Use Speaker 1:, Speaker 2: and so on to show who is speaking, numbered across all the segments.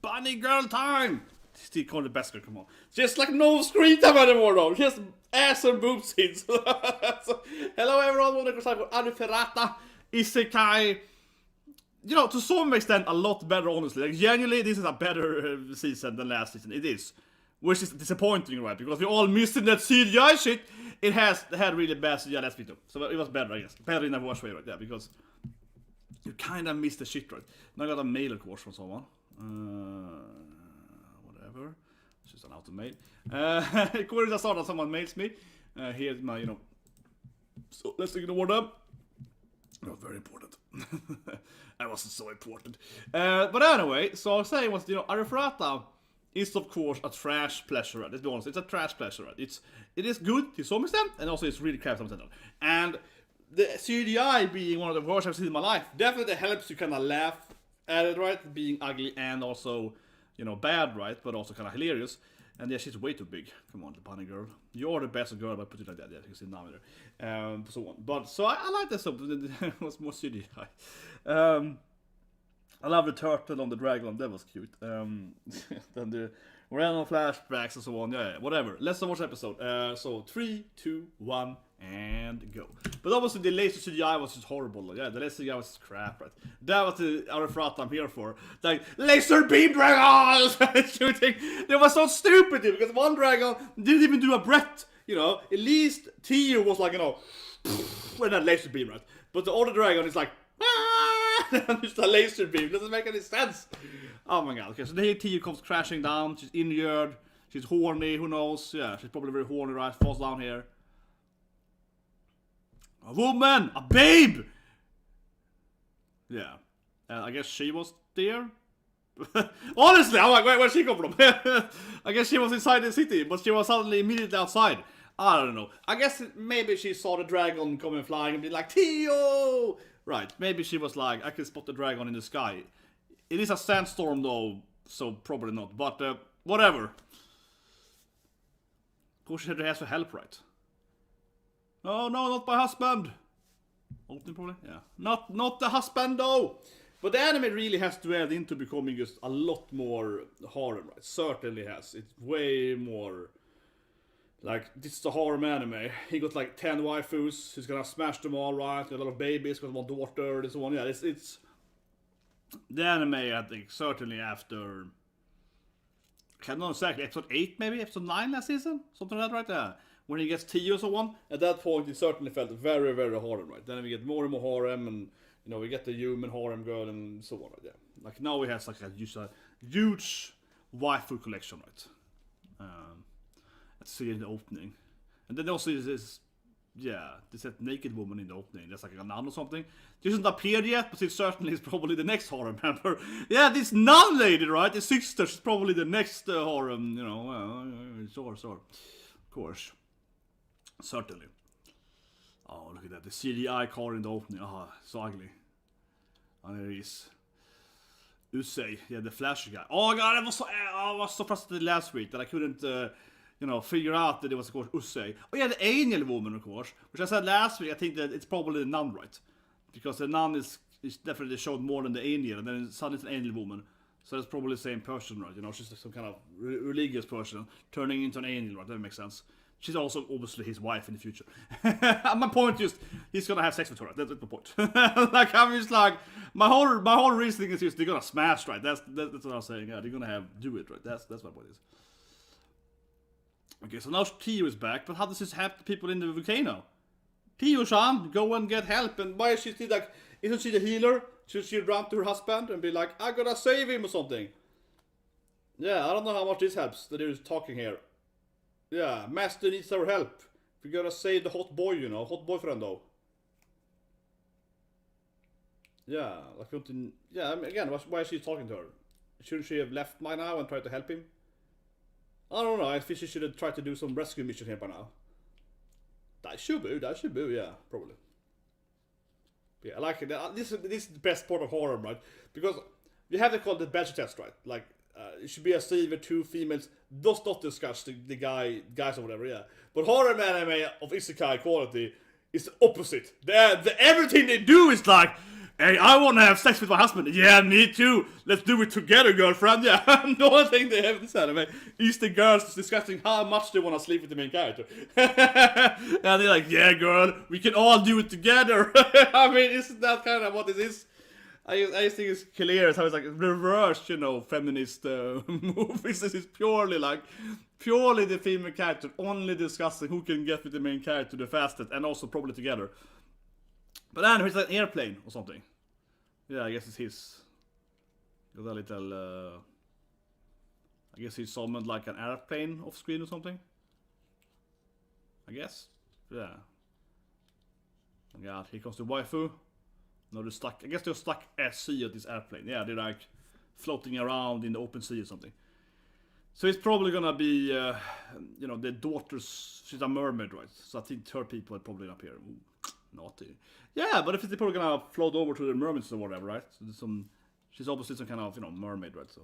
Speaker 1: bunny girl time. Still call the best girl, come on. Just like no screen time anymore though. Just ass and boob scenes. So, hello everyone, welcome to Arifureta Shokugyou. You know, to some extent a lot better, honestly. Like, genuinely, this is a better season than last season. It is. Which is disappointing, right? Because we all missed that CGI shit. It had really bad CGI last video. So it was better, I guess. Better in a worse way, right? Yeah, because you kind of missed the shit, right? Now I got a mail, of course, from someone. Whatever. It's just an auto mail. According to that, someone mails me. Here's my, So let's ignore them. Not very important. That wasn't so important. But anyway, so I was saying was, Arifureta is of course a trash pleasure, right? Let's be honest, it's a trash pleasure, right? It is good to some extent, and also it's really crap to some extent. And the CGI being one of the worst I've seen in my life definitely helps you kind of laugh at it, right? Being ugly and also, bad, right? But also kind of hilarious. And yeah, she's way too big. Come on, the bunny girl. You're the best girl, but put it like that. Yeah, you can see now there. So on. But so I like that stuff. It was more CGI. I love the turtle on the dragon. That was cute. Then the random flashbacks and so on. Yeah, whatever. Let's watch the episode. So 3, 2, 1, and go. But obviously the laser CGI was just horrible. Yeah, the laser CGI was just crap, right? That was the Arifureta I'm here for. Like, laser beam dragons shooting. It was so stupid because one dragon didn't even do a breath. At least Tio was like, with that laser beam, right? But the other dragon is like, just a laser beam. Doesn't make any sense. Oh my god. Okay, so here Tio comes crashing down. She's injured. She's horny. Who knows? Yeah, she's probably very horny, right? Falls down here. A woman! A babe! Yeah. I guess she was there? Honestly, I'm like, where'd she come from? I guess she was inside the city, but she was suddenly immediately outside. I don't know. I guess maybe she saw the dragon coming flying and be like, Tio! Right, maybe she was like, I can spot the dragon in the sky. It is a sandstorm though, so probably not. But, whatever. Of course she had to ask for help, right? Oh no, not my husband. Opening probably? Yeah. Not the husband though. But the anime really has dwelled into becoming just a lot more harem, right? Certainly has. It's way more. Like, this is a harem anime. He got like 10 waifus. He's gonna smash them all, right? Got a lot of babies, got one daughter, and so on. Yeah, it's the anime, I think, certainly after. I can't know exactly, episode 8 maybe? Episode 9 last season? Something like that, right? Yeah. When he gets Tio or so on, at that point it certainly felt very, very harem, right? Then we get more and more harem, and we get the human harem girl and so on, right? Yeah. Like now we have like a huge waifu collection, right? Let's see in the opening. And then also there's that naked woman in the opening. That's like a nun or something. She hasn't appeared yet, but it certainly is probably the next harem member. Yeah, this nun lady, right? The sister, she's probably the next harem, sure. Of course. Certainly. Oh, look at that. The CGI car in the opening. Oh, so ugly. And there is Usei. Yeah, the flash guy. Oh god, I was so frustrated last week that I couldn't, figure out that it was, of course, Usei. Oh yeah, the angel woman, of course. Which I said last week, I think that it's probably the nun, right? Because the nun is definitely showed more than the angel, and then suddenly it's an angel woman. So it's probably the same person, right? She's some kind of religious person turning into an angel, right? That makes sense. She's also obviously his wife in the future. My point is, he's gonna have sex with her. Right? That's the point. Like I'm just like my whole reasoning is just they're gonna smash, right? That's what I'm saying. Yeah, they're gonna do it, right? That's my point is. Okay, so now Tio is back, but how does this help the people in the volcano? Tio-chan, go and get help. And why is she still like? Isn't she the healer? Should she run to her husband and be like, I gotta save him or something? Yeah, I don't know how much this helps that they're talking here. Yeah, master needs our help. We gotta save the hot boy, hot boyfriend though. Yeah, like again, why is she talking to her? Shouldn't she have left by now and tried to help him? I don't know, I think she should have tried to do some rescue mission here by now. That should be, yeah, probably. Yeah, I like it. This is the best part of horror, right? Because you have to call the badge test, right? Like, it should be a scene where two females does not discuss the guys or whatever, yeah. But horror anime of isekai quality is the opposite. Everything they do is like, Hey, I want to have sex with my husband. Yeah, me too. Let's do it together, girlfriend. Yeah, the only thing they have in this anime is the girls discussing how much they want to sleep with the main character. And they're like, yeah, girl, we can all do it together. I mean, isn't that kind of what this is? I just think it's hilarious how it's like reverse, feminist movies. This is purely the female character only discussing who can get with the main character the fastest, and also probably together. But then he's like an airplane or something. Yeah, I guess it's his. Got a little. I guess he summoned like an airplane off screen or something. I guess. Yeah. Oh god, here comes the waifu. No, they're stuck. I guess they're stuck at sea at this airplane. Yeah, they're like floating around in the open sea or something. So it's probably gonna be, the daughter's. She's a mermaid, right? So I think her people are probably up here. Ooh, naughty. Yeah, but if it's probably gonna float over to the mermaids or whatever, right? So there's she's obviously some kind of, mermaid, right? So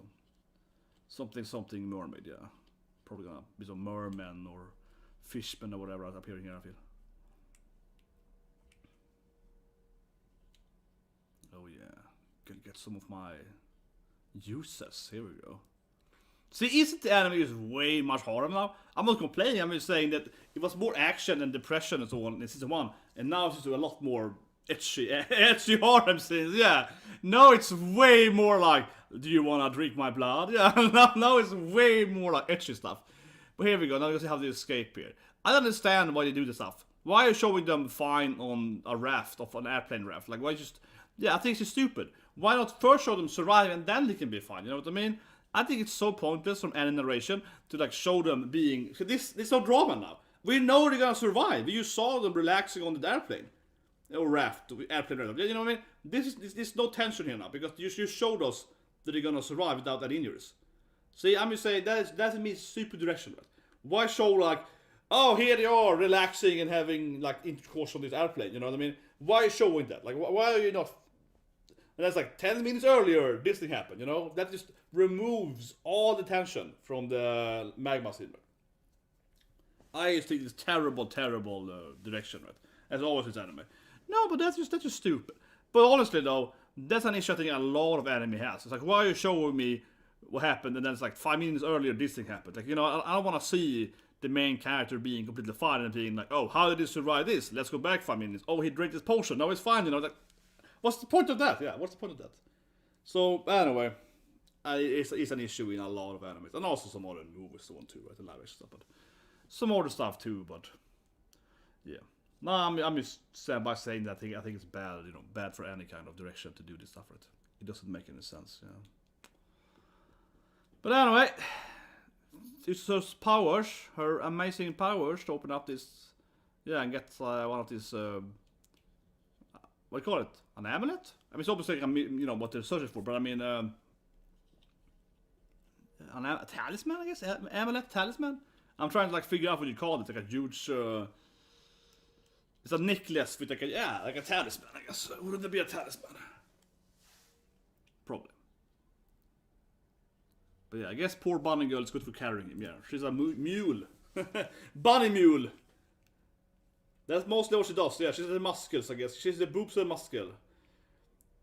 Speaker 1: something mermaid, yeah. Probably gonna be some merman or fishman or whatever appearing here, I feel. Oh yeah, gonna get some of my uses. Here we go. See, isn't the anime is way much harder now? I'm not complaining, I'm just saying that it was more action and depression and so on in season 1, and now it's just a lot more etchy harem scenes, yeah. No, it's way more like, do you wanna drink my blood? Yeah, now it's way more like etchy stuff. But here we go, now you see how they escape here. I don't understand why they do this stuff. Why are you showing them fine on a raft, of an airplane raft? Like, why just... Yeah, I think it's just stupid. Why not first show them survive and then they can be fine, you know what I mean? I think it's so pointless from any narration to like show them being... This no drama now. We know they're gonna survive. You saw them relaxing on the airplane. Or raft, airplane raft. You know what I mean? There's no tension here now, because you showed us that they're gonna survive without that injuries. See, I'm just saying, that means super direction. Right? Why show like, oh, here they are relaxing and having like intercourse on this airplane, you know what I mean? Why showing that? Like, why are you not... And that's like 10 minutes earlier, this thing happened, you know? That just removes all the tension from the magma scene. I just think it's terrible direction, right? As always with anime. No, but that's just stupid. But honestly though, that's an issue I think a lot of anime has. It's like, why are you showing me what happened, and then it's like 5 minutes earlier this thing happened? Like, I don't want to see the main character being completely fine and being like, oh, how did he survive this? Let's go back 5 minutes. Oh, he drank this potion, now he's fine, like... What's the point of that? Yeah, what's the point of that? So, anyway, it's an issue in a lot of animes. And also some other movies, so on too, right? The live action stuff, but some other stuff too, but... Yeah. No, I'm just saying that I think it's bad, bad for any kind of direction to do this stuff, right? It doesn't make any sense, yeah. But anyway, it's her powers, her amazing powers to open up this... Yeah, and get one of these... what do you call it? An amulet? I mean, it's obviously, what they're searching for, but I mean, a talisman, I guess? Amulet, talisman? I'm trying to, figure out what you call it. It's like a huge, it's a necklace with, like a talisman, I guess. Wouldn't it be a talisman? Probably. But yeah, I guess poor bunny girl is good for carrying him, yeah. She's a mule. Bunny mule. That's mostly what she does, yeah. She's the muscles, I guess. She's the boobs and muscle.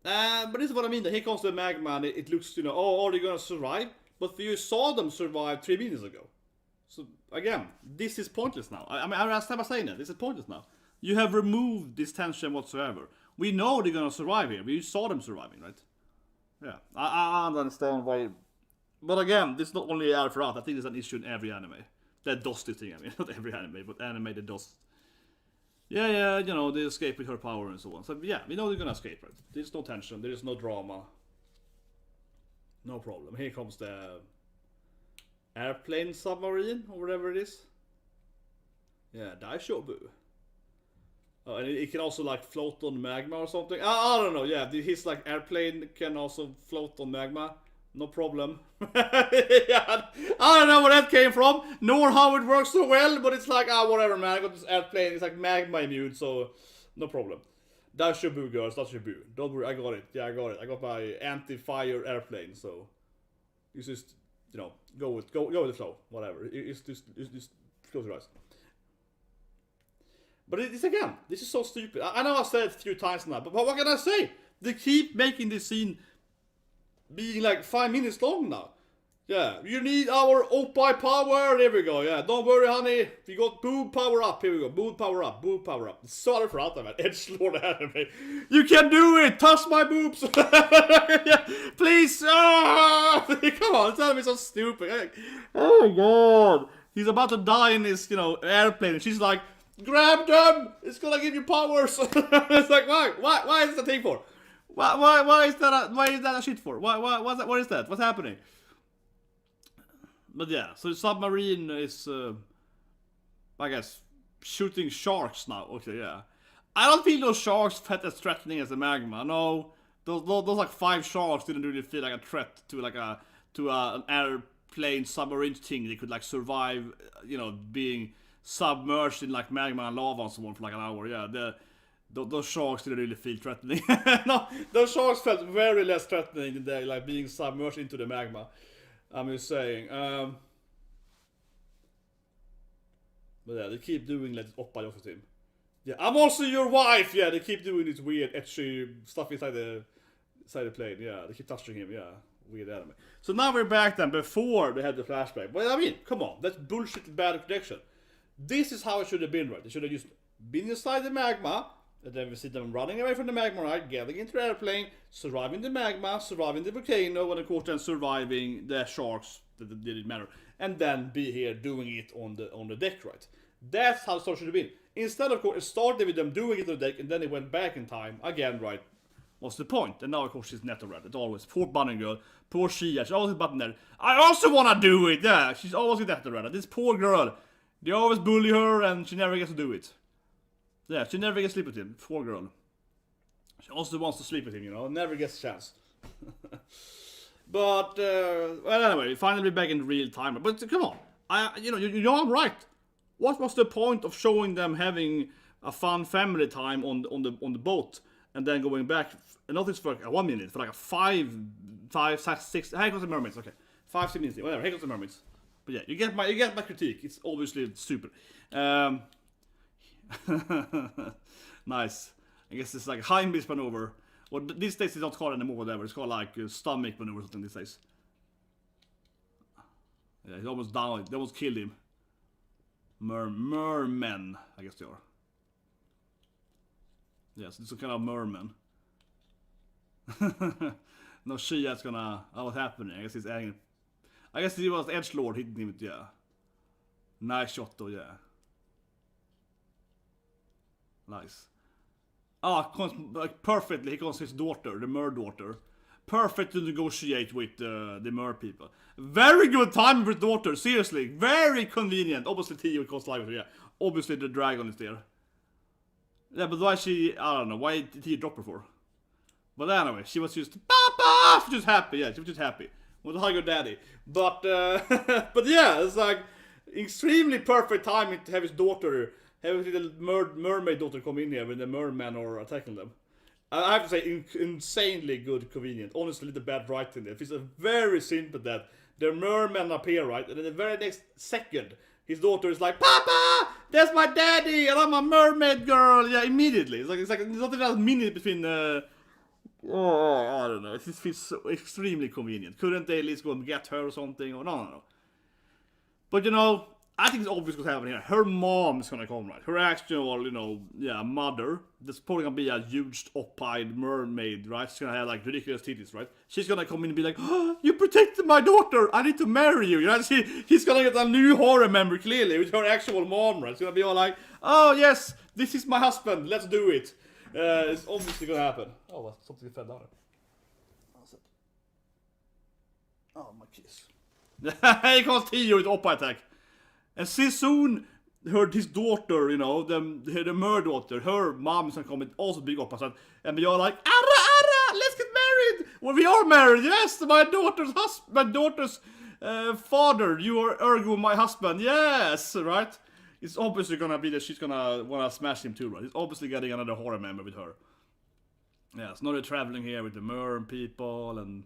Speaker 1: But this is what I mean. Here comes the magma, and it looks, oh, are they gonna survive? But you saw them survive 3 minutes ago. So, again, this is pointless now. I mean, I'm never saying that. This is pointless now. You have removed this tension whatsoever. We know they're gonna survive here. We saw them surviving, right? Yeah. I don't understand why... But again, this is not only Arifureta. I think there's an issue in every anime that does this thing. I mean, not every anime, but anime that does... Yeah, they escape with her power and so on. So yeah, we know they're gonna escape, right? There's no tension, there's no drama. No problem. Here comes the airplane submarine, or whatever it is. Yeah, Daishobu. Oh, and it can also float on magma or something. I don't know, yeah, his airplane can also float on magma. No problem. Yeah, I don't know where that came from, nor how it works so well, but it's whatever, man. I got this airplane, it's magma immune, so no problem. That's your boo, girls, that's your boo. Don't worry, I got it. Yeah, I got it. I got my anti-fire airplane, so you just, go with the flow, whatever. It's just close your eyes. But it's again, this is so stupid. I know I said it a few times now, but what can I say? They keep making this scene being like 5 minutes long now. Yeah, you need our oppai power. There we go. Yeah, don't worry, honey. We got boob power up. Here we go. Boob power up. Boob power up. Sorry for that, man. Edgelord anime. You can do it. Touch my boobs. Yeah, please. Oh! Come on, tell me so stupid. Oh my god. He's about to die in this, airplane. And she's like, grab them. It's gonna give you powers. It's like, why? Why is that thing for? Why is that a shit for? What is that? What's happening? But yeah, so the submarine is, I guess, shooting sharks now. Okay, yeah. I don't feel those sharks as threatening as the magma. No, those like 5 sharks didn't really feel like a threat to an airplane submarine thing. They could like survive, being submerged in like magma and lava and so on for like an hour. Yeah, those sharks didn't really feel threatening. No, those sharks felt very less threatening than they like being submerged into the magma. I'm just saying. But yeah, they keep doing like oppa off with him. Yeah, I'm also your wife. Yeah, they keep doing this weird etchy stuff inside the plane. Yeah, they keep touching him. Yeah, weird anime. So now we're back then before they had the flashback. But I mean, come on, that's bullshit bad protection. This is how it should have been, right? They should have just been inside the magma. And then we see them running away from the magma, right? Getting into the airplane, surviving the magma, surviving the volcano, and of course then surviving the sharks that didn't matter. And then be here doing it on the deck, right? That's how the story should have been. Instead, of course, it started with them doing it on the deck, and then it went back in time. Again, right? What's the point? And now, of course, she's netto red. It's always poor bunny girl, poor Shia. She's always button there. I also wanna do it. Yeah, she's always netto red. This poor girl. They always bully her, and she never gets to do it. Yeah, she never gets to sleep with him. Poor girl. She also wants to sleep with him, never gets a chance. But, well, anyway, finally back in real time. But come on, I'm right. What was the point of showing them having a fun family time on the boat and then going back? Not this for 1 minute, for like a 5, 6. Here comes the mermaids. Okay, 5, 6 minutes. Whatever. Here comes the mermaids. But yeah, you get my critique. It's obviously stupid. Nice. I guess it's like Heimlich maneuver. Well, these days it's not called anymore, whatever. It's called like stomach maneuver or something these days. Yeah, he's almost down. They almost killed him. Mermen, I guess they are. Yes, it's a kind of merman. No, Shia's gonna. What's happening? I guess he's adding. I guess he was edgelord hitting him. Yeah. Nice shot though. Yeah. Nice. Like perfectly, he calls his daughter, the mer daughter. Perfect to negotiate with the mer people. Very good time with daughter, seriously. Very convenient. Obviously, Tio costs life, yeah. Obviously, the dragon is there. Yeah, but why I don't know, why did he drop her for? But anyway, she was just, Papa! She was just happy, yeah, she was just happy. Want to hug her daddy. But, but yeah, it's like, extremely perfect timing to have his daughter, have his little mermaid daughter come in here when the mermen are attacking them. I have to say, insanely good, convenient. Honestly, the bad writing there. It's a very simple that the mermen appear, right? And then the very next second, his daughter is like, Papa! That's my daddy! And I'm a mermaid girl! Yeah, immediately. It's like there's not even a minute between, I don't know. It just feels so extremely convenient. Couldn't they at least go and get her or something? Or no. But I think it's obvious what's happening here. Her mom is gonna come, right? Her actual, mother. That's probably gonna be a huge op-eyed mermaid, right? She's gonna have like ridiculous titties, right? She's gonna come in and be like, oh, you protected my daughter! I need to marry you! He's gonna get a new horror member, clearly, with her actual mom, right? It's gonna be all like, oh yes, this is my husband, let's do it! It's obviously gonna happen. Oh, something fell down. Oh, my kiss. Here comes Tio with op attack. And soon, his daughter, the mer daughter, her mom is gonna come and also big up and we are like, Ara, let's get married! Well, we are married, yes, my daughter's father, you are ergo my husband, yes, right? It's obviously gonna be that she's gonna wanna smash him too, right? He's obviously getting another horror member with her. Yeah, so now they're traveling here with the mer people, and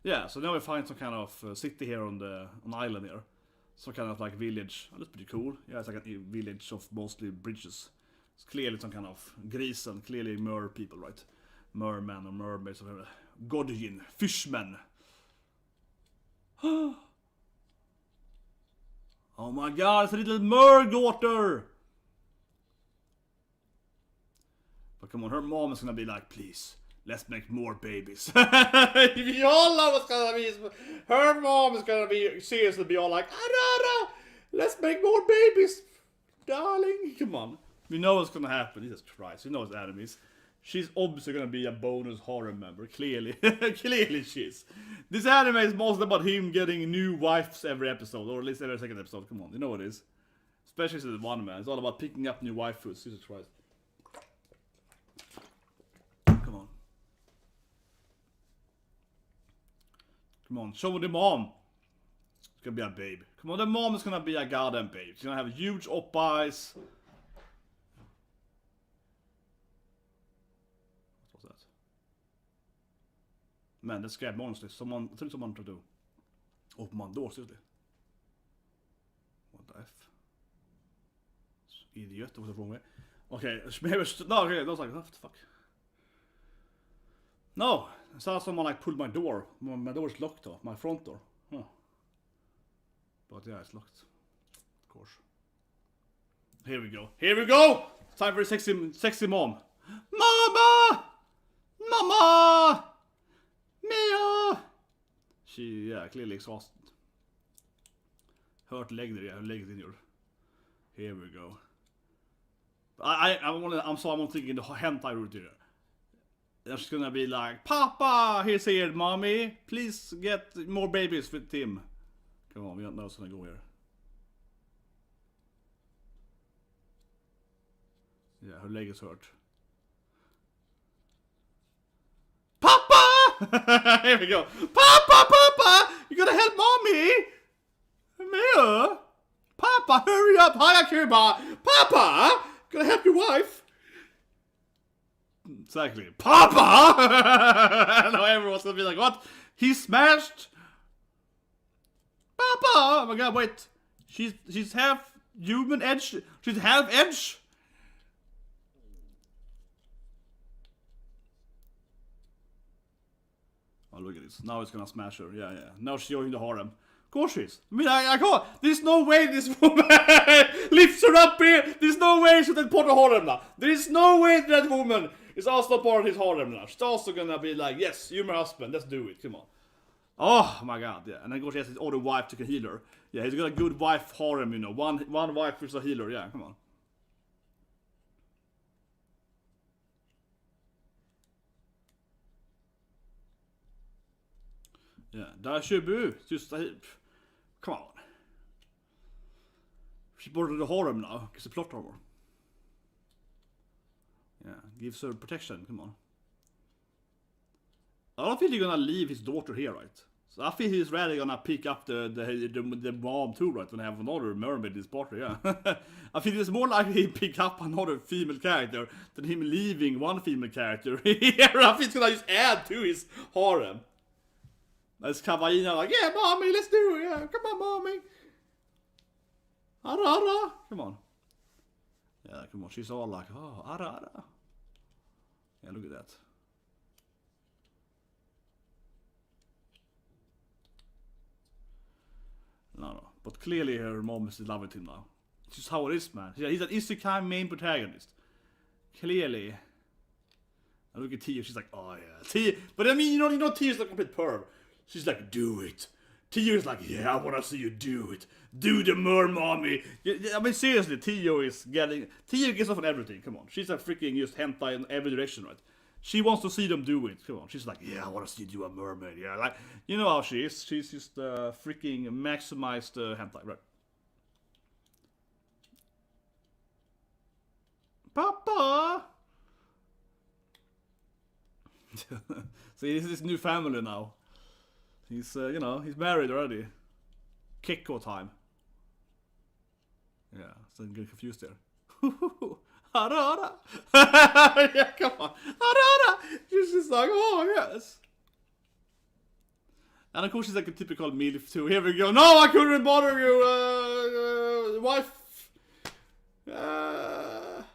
Speaker 1: yeah, so now we find some kind of city here on the island here. Some kind of like village. Oh, that's pretty cool. Yeah, it's like a village of mostly bridges. It's clearly some kind of Greece and clearly mer people, right? merman or mermaids or whatever. Godjin, fishmen. Oh my god, it's a little mer-daughter! But come on, her mom is gonna be like, please, let's make more babies. You all know what's gonna be. Her mom is gonna be seriously be all like, Arara, let's make more babies, darling. Come on. We know what's gonna happen. Jesus Christ, we know it's enemies. She's obviously gonna be a bonus harem member. Clearly. Clearly she is. This anime is mostly about him getting new wives every episode, or at least every second episode. Come on, you know what it is. Especially the one, man. It's all about picking up new waifus. Jesus Christ. Come on. Come on, show the mom. It's gonna be a babe. Come on, the mom is gonna be a goddamn babe. She's gonna have huge op eyes. What was that? Man, that scared monsters. Someone, I think someone tried to open my door, seriously. What the F? Idiot, that was the wrong way. Okay, maybe, no, okay, I was like, what the fuck? No, I saw someone like pulled my door. My door is locked off, my front door. Huh. But yeah, it's locked. Of course. Here we go. Here we go! It's time for a sexy mom. Mama! Mama! Mia! She, yeah, clearly exhausted. Hurt leg there, yeah, her leg is injured. Here we go. I'm sorry, I'm thinking the hentai route here. There's gonna be like, Papa, he's here, mommy. Please get more babies with Tim. Come on, we don't know what's gonna go here. Yeah, her leg is hurt. Papa! Here we go. Papa! You gotta help mommy! Mia! Papa, hurry up! Hayakuba! Papa! Gotta help your wife! Exactly. Papa! Now everyone's gonna be like, what? He smashed? Papa! Oh my god, wait. She's half human edge. She's half edge. Oh, look at this. Now it's gonna smash her. Yeah. Now she's joining the harem. Of course she is. I mean, I can't. There's no way this woman lifts her up here. There's no way she's part of the harem now. There is no way that woman is also part of his harem now. She's also gonna be like, yes, you're my husband. Let's do it. Come on. Oh my god, yeah. And then goes, she has his other wife to can heal her. Yeah, he's got a good wife harem, you know. One wife is a healer. Yeah, come on. Yeah, Daishibu. Just, come on. She's part of the harem now. It's a plot armor. Yeah, gives her protection. Come on. I don't think he's gonna leave his daughter here, right? So I think he's really gonna pick up the mom too, right? When I have another mermaid in his party, yeah. I think it's more likely he pick up another female character than him leaving one female character here. I think he's gonna just add to his harem. That's Kawaii like, yeah, mommy, let's do it. Yeah, come on, mommy. Ara. Come on. Yeah, come on. She's all like, oh, Ara. Yeah, look at that. No. But clearly her mom is in love with him now. It's just how it is, man. He's an isekai main protagonist. Clearly. And look at Tia. She's like, oh yeah. Tia. But I mean, you know Tia's like a complete perv. She's like, do it. Tio is like, yeah, I want to see you do it. Do the mer mommy. I mean, seriously, Tio gets off on everything. Come on. She's a freaking just hentai in every direction, right? She wants to see them do it. Come on. She's like, yeah, I want to see you do a mermaid. Yeah, like, you know how she is. She's just freaking maximized hentai, right? Papa! See, this is his new family now. He's, he's married already. Kikko time. Yeah, so I'm getting confused there. Ara. Yeah, come on. Ara. She's just like, oh, yes. And of course she's like a typical MILF too. Here we go. No, I couldn't bother you, wife. Ara.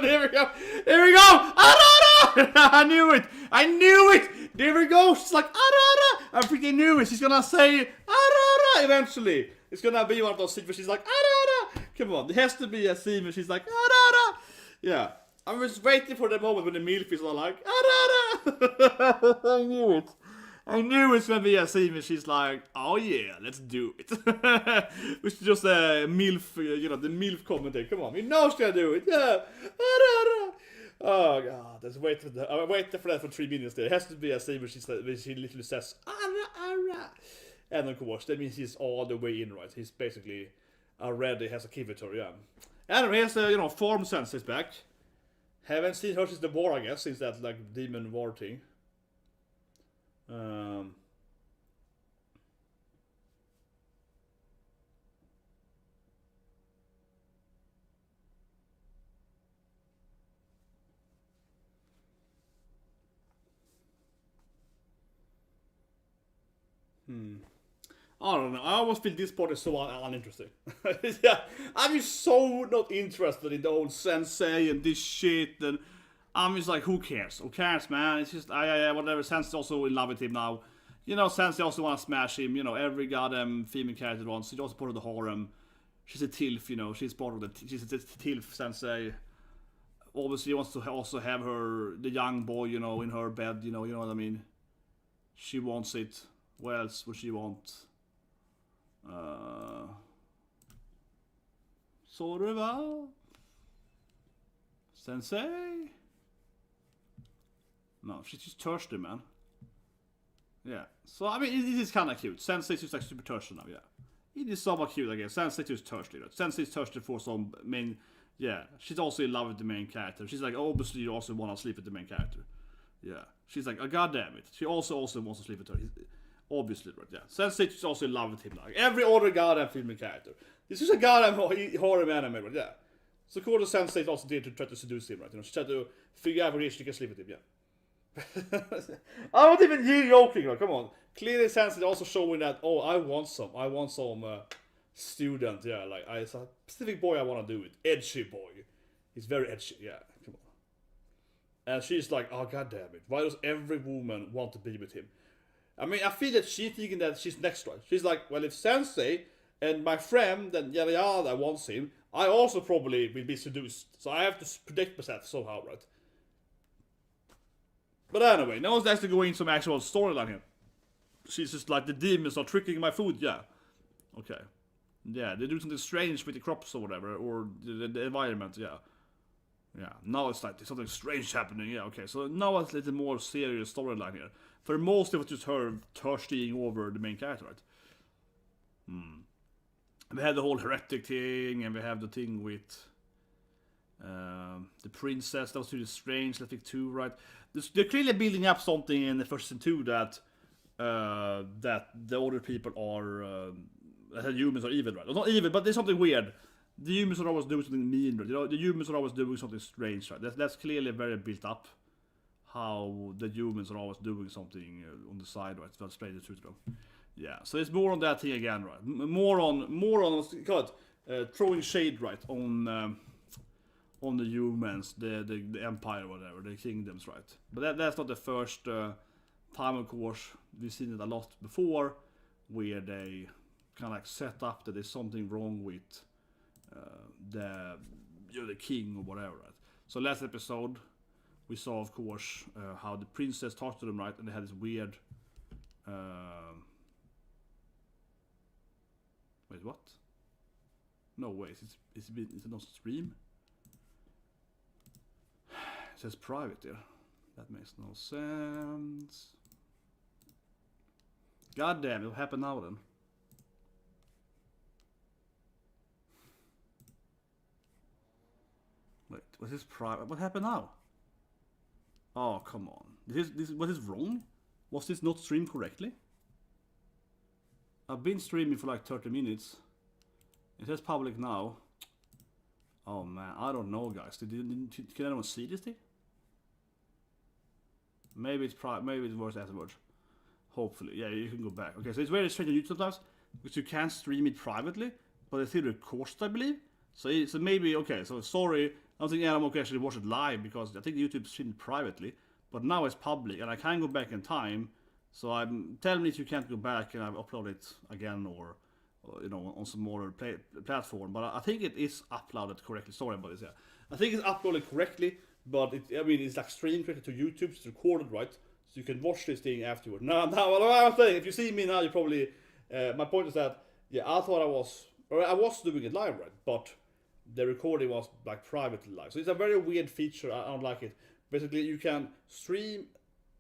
Speaker 1: Here we go. Ara. I knew it! I knew it! There we go! She's like, ARA! I freaking knew it! She's gonna say ARA eventually! It's gonna be one of those scenes where she's like, ARA! Come on, there has to be a scene where she's like, ARA! Yeah. I was waiting for the moment when the MILF is all like, ARA! I knew it. I knew it's gonna be a scene where she's like, oh yeah, let's do it. Which is just a MILF, the MILF commentary. Come on, you know she's gonna do it. Yeah. Oh god, I waited for that for 3 minutes there. It has to be a scene where she literally says, ARA. And of course, that means he's all the way in, right? He's basically already has a Kivitor, yeah. Anyway, here's the, form sense is back. Haven't seen her since the war, I guess, since that, like, demon war thing. I don't know. I almost feel this part is so uninteresting. Yeah, I'm just so not interested in the old sensei and this shit, and I'm just like, who cares? Who cares, man? It's just, whatever. Sensei's also in love with him now. Sensei also wanna smash him. Every goddamn female character wants. She's also part of the harem. She's a TILF, she's part of she's a TILF sensei. Obviously, wants to also have the young boy, in her bed, you know what I mean? She wants it. What else would she want? Sorva? Sensei? No, she's just thirsty, man. Yeah. So, I mean, it is kind of cute. Sensei's just like super thirsty now, yeah. It is somewhat cute, I guess. Sensei's just thirsty, right? Sensei's thirsty for some main... Yeah, she's also in love with the main character. She's like, obviously you also want to sleep with the main character. Yeah. She's like, oh, god damn it. She also wants to sleep with her. Obviously, right, yeah. Sensei's also in love with him, like every other goddamn female character. This is a goddamn horror anime, right, yeah. So cool, the Sensei also did to try to seduce him, right? She tried to figure out where she can sleep with him, yeah. I'm not even joking, right? Come on. Clearly, Sensei also showing that, oh, I want some student, yeah, like, it's a specific boy I want to do it. Edgy boy. He's very edgy, yeah, come on. And she's like, oh, god damn it. Why does every woman want to be with him? I mean, I feel that she's thinking that she's next, right? She's like, well, if Sensei and my friend and yada yada wants him, I also probably will be seduced. So I have to protect myself somehow, right? But anyway, now let's actually go into some actual storyline here. She's just like, the demons are tricking my food, yeah. Okay. Yeah, they do something strange with the crops or whatever, or the environment, yeah. Yeah, now it's like there's something strange happening, yeah, okay. So now it's a little more serious storyline here. For most of it, just her thirsting over the main character, right? We have the whole heretic thing, and we have the thing with the princess. That was really strange, I think, too, right? They're clearly building up something in the first season 2 that the other people are... the humans are evil, right? Well, not evil, but there's something weird. The humans are always doing something mean, right? The humans are always doing something strange, right? That's clearly very built up. How the humans are always doing something on the side, right? That's straight to them. Yeah, so it's more on that thing again, right? More on what's it called? Throwing shade, right? On the humans, the empire, whatever, the kingdoms, right? But that's not the first time, of course. We've seen it a lot before, where they kind of like set up that there's something wrong with the king or whatever, right? So last episode, we saw, of course, how the princess talked to them, right? And they had this weird... Wait, what? No, wait, is it not stream? It says private there. That makes no sense. God damn, it'll happen now then. Wait, was this private? What happened now? Oh, come on. What is wrong? Was this not streamed correctly? I've been streaming for like 30 minutes. It says public now. Oh man, I don't know, guys. Can anyone see this thing? Maybe it's maybe it's worse afterwards. Hopefully, yeah, you can go back. Okay, so it's very strange on YouTube sometimes because you can't stream it privately, but it still records, I believe. So maybe okay. So sorry, I don't think anyone can actually watch it live because I think YouTube streamed it privately, but now it's public and I can go back in time. So tell me if you can't go back and I've uploaded it again or on some more platform. But I think it is uploaded correctly. Sorry about this. Yeah, I think it's uploaded correctly, but it's like streamed correctly to YouTube. It's recorded right, so you can watch this thing afterward. Now, I'm saying if you see me now, you probably. My point is that I thought I was doing it live, right? But the recording was like privately live. So it's a very weird feature. I don't like it. Basically, you can stream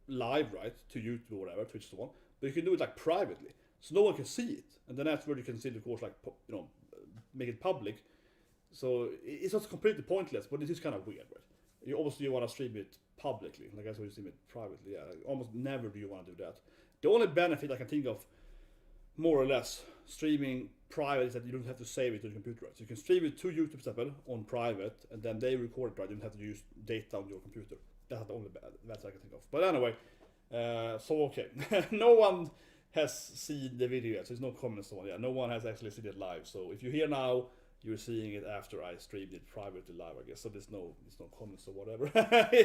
Speaker 1: live, right, to YouTube or whatever, Twitch is the one, but you can do it like privately, so no one can see it, and then afterward you can see the course like make it public. So it's not completely pointless, but it is kind of weird, right? You want to stream it publicly, like that's why you stream it privately. Yeah, almost never do you want to do that. The only benefit I can think of, more or less, streaming private is that you don't have to save it to the computer, right? So you can stream it to YouTube, example, on private, and then they record it, right? You don't have to use data on your computer. That's the only bad I can think of. But anyway, so okay. No one has seen the video yet, so there's no comments on it. Yeah, no one has actually seen it live. So if you're here now, you're seeing it after I streamed it privately live, I guess. So there's no comments or whatever.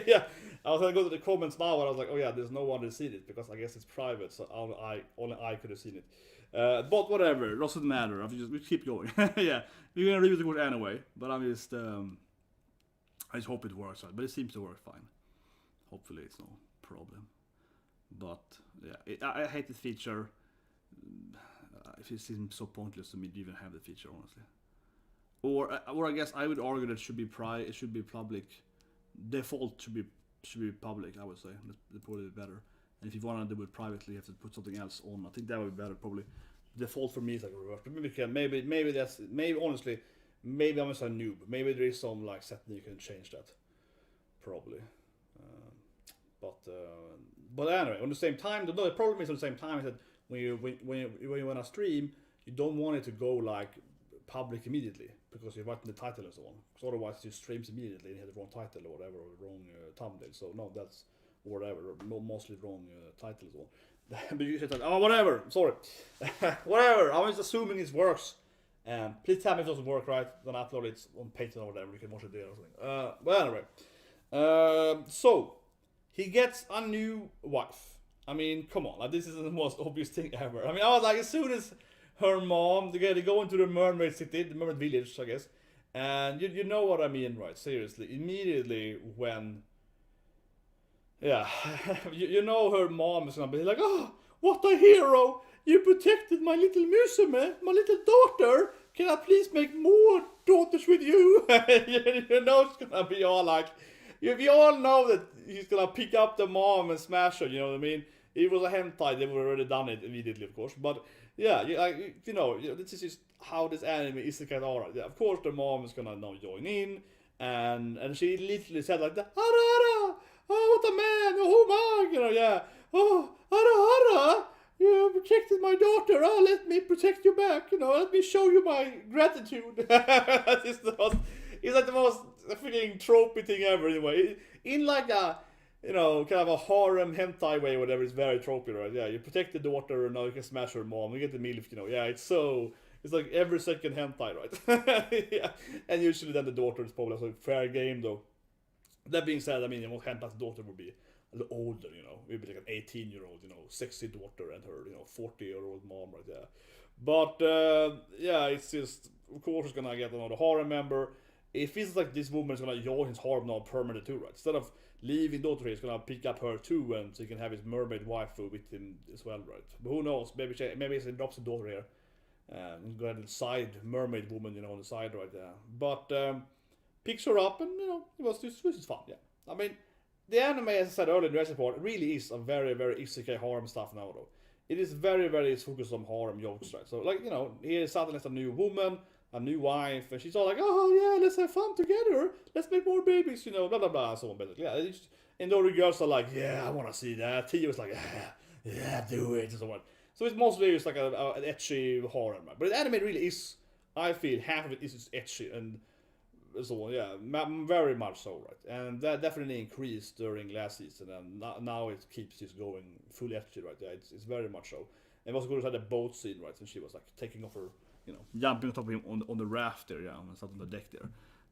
Speaker 1: Yeah, I was gonna go to the comments now, and I was like, oh yeah, there's no one that's seen it because I guess it's private, so only I could have seen it. But whatever, it doesn't matter. We keep going. Yeah, we're gonna review the course anyway. But I just hope it works out. But it seems to work fine. Hopefully it's no problem. But yeah, I hate this feature. It seems so pointless to me to even have the feature, honestly. Or I guess I would argue that it should be public. Default should be public. I would say that's probably better. And if you want to do it privately, you have to put something else on. I think that would be better. Probably default for me is like a reverse. But maybe honestly, maybe I'm just a noob. Maybe there is some like setting you can change that. Probably. But anyway, on the same time, the problem is on the same time is that when you want to stream, you don't want it to go like public immediately because you're writing the title and so on. Because otherwise, it streams immediately and you have the wrong title or whatever, or the wrong thumbnail. So no, that's whatever, mostly wrong title as well. But you said, oh whatever, sorry, whatever. I was assuming it works. Please tell me if it doesn't work right. Then upload it on Patreon or whatever. You can watch it there or something. But anyway, so. He gets a new wife. I mean, come on, like, this is the most obvious thing ever. I mean, I was like, as soon as her mom, they go into the mermaid city, the mermaid village, I guess, and you know what I mean, right? Seriously, immediately when, yeah, you know her mom is gonna be like, oh, what a hero! You protected my little musume, my little daughter. Can I please make more daughters with you? You know it's gonna be all like. We all know that he's gonna pick up the mom and smash her, you know what I mean? If it was a hentai, they would have already done it immediately, of course. But yeah, this is just how this anime is the kind of ARA. Yeah, of course, the mom is gonna now join in, and she literally said like, "Ara, Ara, oh what a man, oh my, yeah, oh Ara, Ara, you protected my daughter, oh let me protect you back, let me show you my gratitude." That is the most. It's like the most freaking tropey thing ever, anyway. In like a, kind of a harem hentai way, or whatever, it's very tropey, right? Yeah, you protect the daughter, and now you can smash her mom, you get the MILF, yeah, it's like every second hentai, right? Yeah, and usually then the daughter is probably a fair game, though. That being said, I mean, most hentai's daughter would be a little older, maybe like an 18-year-old, sexy daughter, and her, 40-year-old mom, right? Yeah. But, yeah, it's just, of course, it's gonna get another harem member. It feels like this woman is gonna join his harem now permanently too, right? Instead of leaving daughter, he's gonna pick up her too, and so he can have his mermaid waifu with him as well, right? But who knows? Maybe he drops the daughter here, and go ahead and side mermaid woman, on the side right there. But picks her up, and it was just fun. Yeah, I mean, the anime, as I said earlier in the report, really is a very, very isekai harem stuff now, though. It is very, very focused on harem jokes, right? So like, he suddenly has a new woman. A new wife, and she's all like, oh yeah, let's have fun together, let's make more babies, blah blah blah, and so on, basically. Yeah, and all the girls are like, yeah, I want to see that. Tia was like, yeah, do it, and so on. So it's mostly just like an ecchi horror, but the anime really is, I feel, half of it is just ecchi, and so on, yeah, very much so, right? And that definitely increased during last season, and now it keeps just going full ecchi, right? Yeah, it's very much so. And also good to have the boat scene, right? And she was like taking off her, jumping on top of him on the raft there, yeah, and sat on the deck there.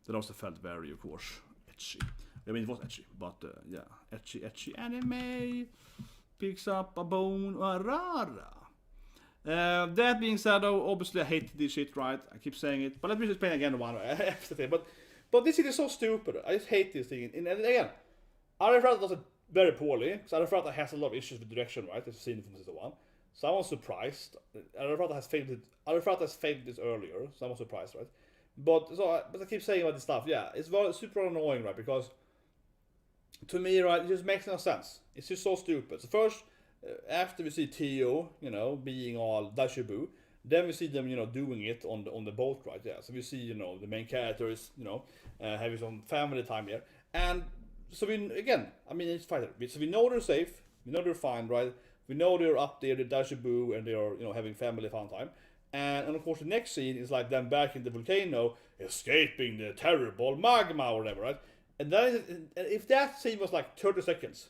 Speaker 1: that also felt very, of course, etchy. I mean, it was etchy, but yeah, etchy anime picks up a bone, ARA. That being said, though, obviously I hate this shit, right? I keep saying it, but let me just play again one after thing. But this shit is so stupid. I just hate this thing. And again, Arifureta does it very poorly, because Arifureta has a lot of issues with direction, right? As you've seen from season 1. So I was surprised. Arifureta has failed this earlier, so I was surprised, right? But I keep saying about this stuff, yeah, it's super annoying, right? Because to me, right, it just makes no sense. It's just so stupid. So first, after we see Tio, being all daishibu, then we see them, doing it on the boat, right? Yeah. So we see, the main characters, having some family time here, and so it's fine. So we know they're safe, we know they're fine, right? We know they're up there, the daishibu, and they're, having family fun time. And of course, the next scene is like them back in the volcano, escaping the terrible magma or whatever, right? And then if that scene was like 30 seconds,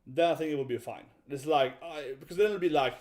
Speaker 1: then I think it would be fine. It's like, because then it'll be like,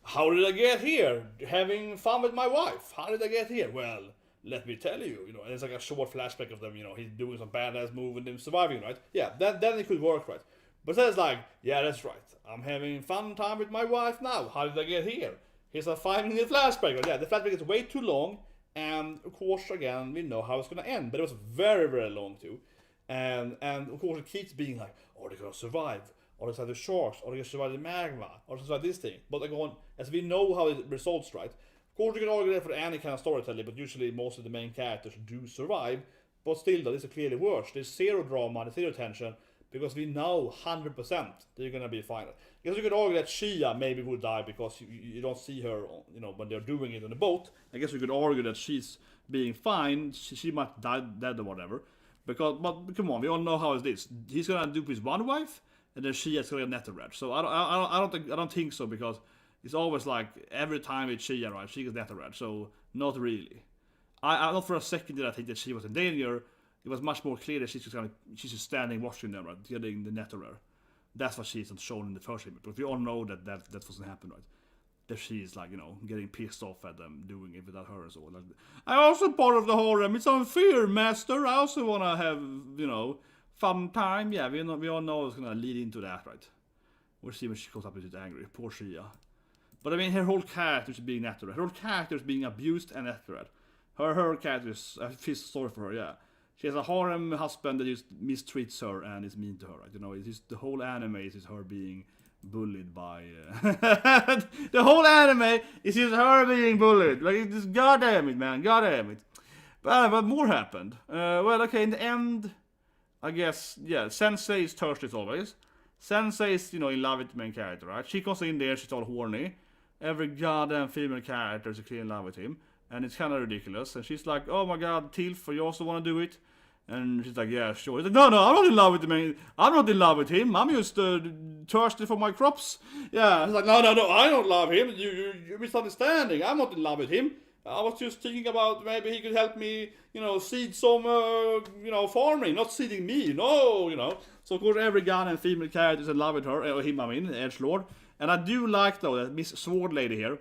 Speaker 1: how did I get here? Having fun with my wife. How did I get here? Well, let me tell you, and it's like a short flashback of them, he's doing some badass move and them surviving, right? Yeah, then it could work, right? But then it's like, yeah, that's right. I'm having fun time with my wife now. How did I get here? Here's a 5-minute flashback. Right? Yeah, the flashback is way too long. And of course, again, we know how it's going to end. But it was very, very long too. And of course, it keeps being like, are they going to survive? Or they survive the sharks? Or they going to survive the magma? Or survive this thing? But again, as we know how it results, right? Of course, you can argue that for any kind of storytelling, but usually most of the main characters do survive. But still, though, this is clearly worse. There's zero drama, there's zero tension. Because we know 100% they're gonna be fine. Because you could argue that Shia maybe would die because you don't see her, when they're doing it on the boat. I guess you could argue that she's being fine. She might die dead or whatever. But come on, we all know how it is. He's gonna do his one wife, and then Shia's gonna get netted. So I don't think so, because it's always like every time it's Shia, right? She gets netted. So not really. I not for a second did I think that she was in danger. It was much more clear that she's just standing watching them, right, getting the netterer. That's what she's shown in the first image. But we all know that doesn't happen, right? That she's like, getting pissed off at them doing it without her and so on. Like, I also part of the harem. It's unfair, master. I also wanna have, fun time. Yeah, we all know it's gonna lead into that, right? We'll see when she goes up and she's angry. Poor Shia. But I mean, her whole character is being nettered. Her whole character is being abused and nettered. Her character is, I feel sorry for her, yeah. She has a harem husband that just mistreats her and is mean to her, right? It's just the whole anime is just her being bullied by... the whole anime is just her being bullied. Like, it's just, goddamn it, man, goddamn it. But more happened. Well, okay, in the end, I guess, yeah, Sensei is thirsty as always. Sensei is, in love with the main character, right? She comes in there, she's all horny. Every goddamn female character is clearly in love with him. And it's kind of ridiculous. And she's like, oh my god, Tilf, you also want to do it? And she's like, yeah, sure. He's like, no, I'm not in love with the man. I'm not in love with him. I'm just thirsty for my crops. Yeah, he's like, no, I don't love him. You're misunderstanding. I'm not in love with him. I was just thinking about maybe he could help me, seed some, farming. Not seeding me, no. So of course every goddamn female character is in love with her, or him, edgelord. And I do like, though, that Miss Sword Lady here.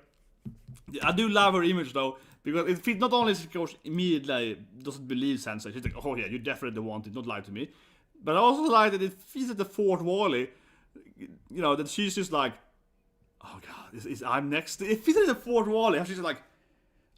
Speaker 1: I do love her image, though, because it feels not only she goes immediately doesn't believe Sensei, she's like, oh yeah, you definitely want it, don't lie to me. But I also like that it feels at the fourth wally, that she's just like, oh god, I'm next. It feels at the fourth wally, and she's like,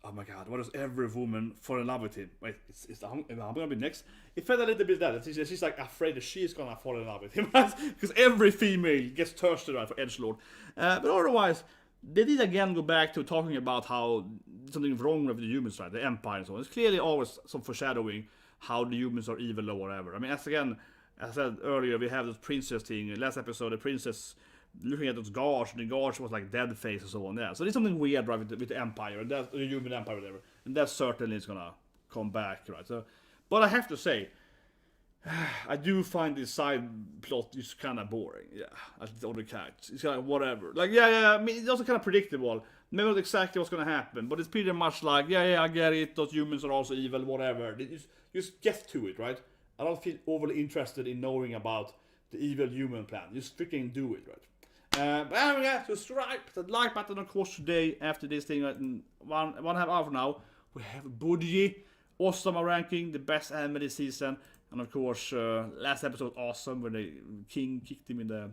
Speaker 1: oh my god, what does every woman fall in love with him? Wait, I'm gonna be next? It felt a little bit that she's like afraid that she's gonna fall in love with him, right? Because every female gets thirsty, right, for edgelord. But otherwise, they did again go back to talking about how something wrong with the humans, right? The Empire and so on. It's clearly always some foreshadowing how the humans are evil or whatever. I mean, as I said earlier, we have this princess thing. Last episode, the princess looking at those guards, and the guards was like dead face and so on. Yeah, so there's something weird, right, with the Empire, and that's the human Empire, whatever. And that certainly is gonna come back, right? So, but I have to say, I do find this side plot is kind of boring. Yeah, all the characters, it's kind of whatever. Like, yeah. I mean, it's also kind of predictable. Maybe not exactly what's gonna happen, but it's pretty much like, yeah, I get it. Those humans are also evil, whatever. Just get to it, right? I don't feel overly interested in knowing about the evil human plan. Just freaking do it, right? But anyway, subscribe, the like button, of course, today after this thing. 1.5 hours from now, we have Budgie. awesome ranking, the best anime this season. And of course, last episode awesome when the king kicked him in the